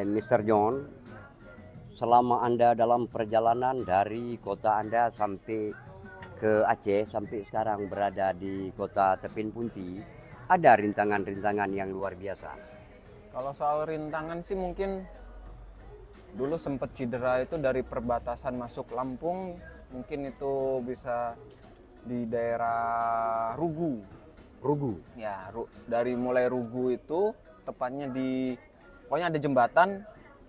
Mr. John, selama Anda dalam perjalanan dari kota Anda sampai ke Aceh, sampai sekarang berada di kota Tepin Punti, ada rintangan-rintangan yang luar biasa. Kalau soal rintangan sih mungkin dulu sempat cedera itu dari perbatasan masuk Lampung, mungkin itu bisa di daerah Rugu. Rugu. Ya, dari mulai Rugu itu tepatnya pokoknya ada jembatan,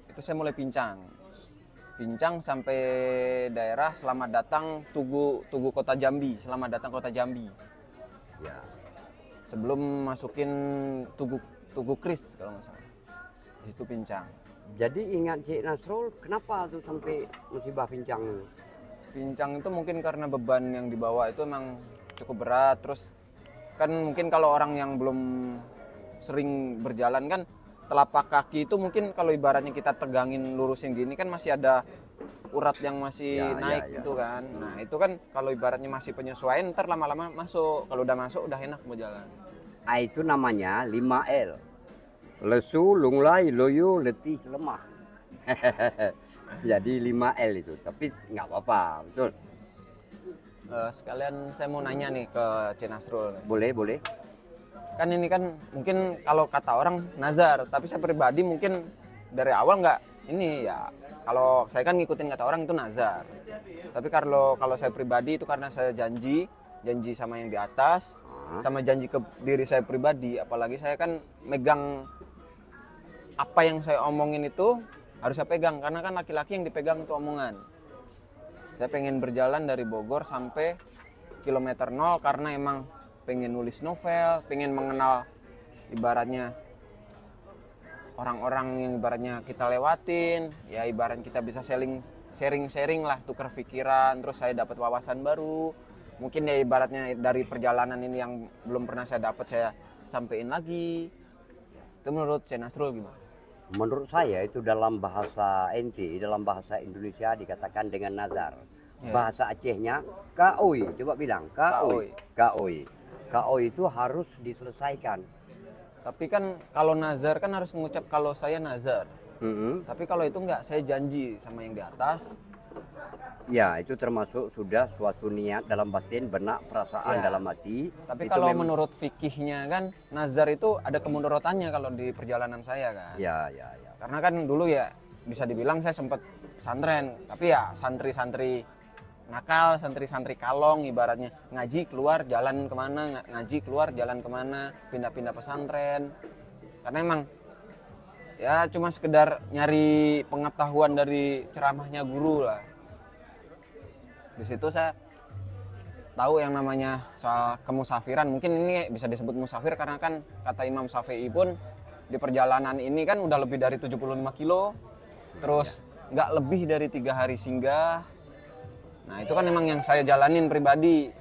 itu saya mulai pincang. Pincang sampai daerah Selamat Datang Tugu Kota Jambi, Selamat Datang Kota Jambi. Ya. Sebelum masukin Tugu Kris kalau nggak salah. Di situ pincang. Jadi ingat Cik Nasrul, kenapa tuh sampai musibah pincang? Pincang itu mungkin karena beban yang dibawa itu emang cukup berat. Terus kan mungkin kalau orang yang belum sering berjalan kan, telapak kaki itu mungkin kalau ibaratnya kita tegangin lurusin gini kan masih ada urat yang masih naik gitu kan. Nah itu kan kalau ibaratnya masih penyesuaian ntar lama-lama masuk. Kalau udah masuk udah enak mau jalan. Itu namanya 5L. Lesu, lunglai, loyo, letih, lemah. Jadi 5L itu, tapi nggak apa-apa, betul. Sekalian saya mau nanya nih ke Cik Nasrul. Boleh, boleh. Kan ini kan mungkin kalau kata orang nazar, tapi saya pribadi mungkin dari awal nggak ini ya. Kalau saya kan ngikutin kata orang itu nazar. Tapi kalau saya pribadi itu karena saya janji sama yang di atas, sama janji ke diri saya pribadi. Apalagi saya kan megang apa yang saya omongin itu harus saya pegang, karena kan laki-laki yang dipegang itu omongan. Saya pengen berjalan dari Bogor sampai kilometer 0 karena emang pengen nulis novel, pengen mengenal ibaratnya orang-orang yang ibaratnya kita lewatin, ya ibarat kita bisa sharing lah, tukar pikiran, terus saya dapat wawasan baru. Mungkin ya ibaratnya dari perjalanan ini yang belum pernah saya dapat saya sampein lagi. Itu menurut Cik Nasrul gimana? Menurut saya itu dalam bahasa NT, dalam bahasa Indonesia dikatakan dengan nazar. Bahasa Acehnya kaoi, coba bilang kaoi. Kaoi. Kaoi itu harus diselesaikan. Tapi kan kalau nazar kan harus mengucap kalau saya nazar. Tapi kalau itu enggak, saya janji sama yang di atas. Ya, itu termasuk sudah suatu niat dalam batin, benak, perasaan dalam hati. Tapi itu kalau menurut fikihnya kan nazar itu ada kemudarotannya kalau di perjalanan saya kan. Ya. Karena kan dulu ya bisa dibilang saya sempat pesantren, tapi ya santri-santri nakal, santri-santri kalong, ibaratnya ngaji keluar jalan kemana, ngaji keluar jalan kemana, pindah-pindah pesantren. Karena emang ya cuma sekedar nyari pengetahuan dari ceramahnya guru lah. Di situ saya tahu yang namanya soal kemusafiran. Mungkin ini bisa disebut musafir karena kan kata Imam Syafi'i pun di perjalanan ini kan udah lebih dari 75 kilo, terus nggak lebih dari 3 hari singgah. Nah itu kan emang yang saya jalanin pribadi.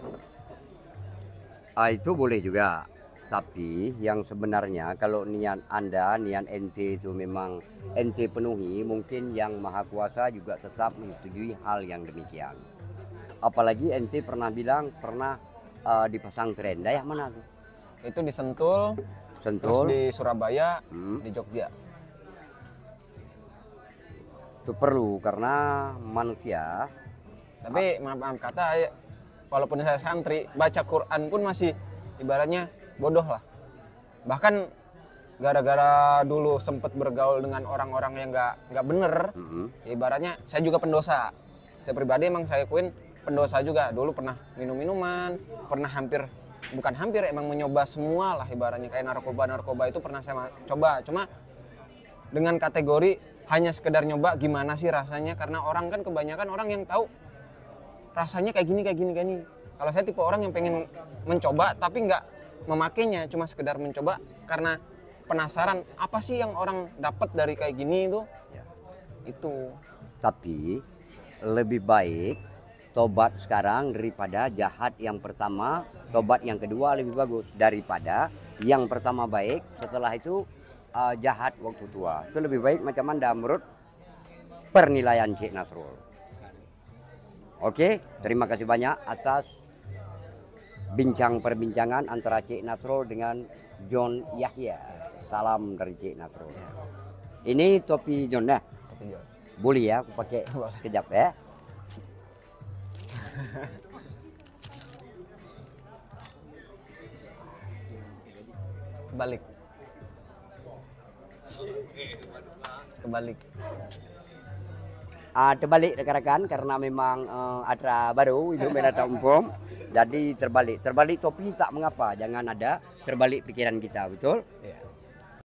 Itu boleh juga. Tapi yang sebenarnya kalau niat Anda, niat ente itu memang ente penuhi, mungkin yang Maha Kuasa juga tetap menyetujui hal yang demikian. Apalagi ente pernah bilang pernah di pesantren. Dayak mana tuh? Itu di Sentul, terus di Surabaya, di Jogja. Itu perlu karena manusia. Tapi maaf kata, walaupun saya santri, baca Quran pun masih ibaratnya bodoh lah. Bahkan gara-gara dulu sempat bergaul dengan orang-orang yang nggak bener, ya ibaratnya saya juga pendosa. Saya pribadi emang saya akuin pendosa juga. Dulu pernah minum-minuman, pernah bukan hampir, emang menyoba semua lah ibaratnya. Kayak narkoba itu pernah saya coba. Cuma dengan kategori hanya sekedar nyoba gimana sih rasanya. Karena orang kan kebanyakan orang yang tahu rasanya kayak gini. Kalau saya tipe orang yang pengen mencoba tapi nggak memakainya, cuma sekedar mencoba karena penasaran apa sih yang orang dapat dari kayak gini itu. Ya. Itu. Tapi lebih baik tobat sekarang daripada jahat yang pertama, tobat yang kedua lebih bagus daripada yang pertama baik, setelah itu jahat waktu tua. Itu lebih baik macam mana menurut penilaian Cik Nasrul. Oke, terima kasih banyak atas perbincangan antara Cik Nasrul dengan John Yahya. Salam dari Cik Nasrul. Ini topi John dah. Topi John. Boleh ya aku pakai Boleh. sekejap ya. Kebalik. Kebalik. Terbalik rekan-rekan karena memang acara baru itu Menata Umpum. Jadi terbalik. Terbalik topi tak mengapa, jangan ada terbalik pikiran kita, betul? Iya.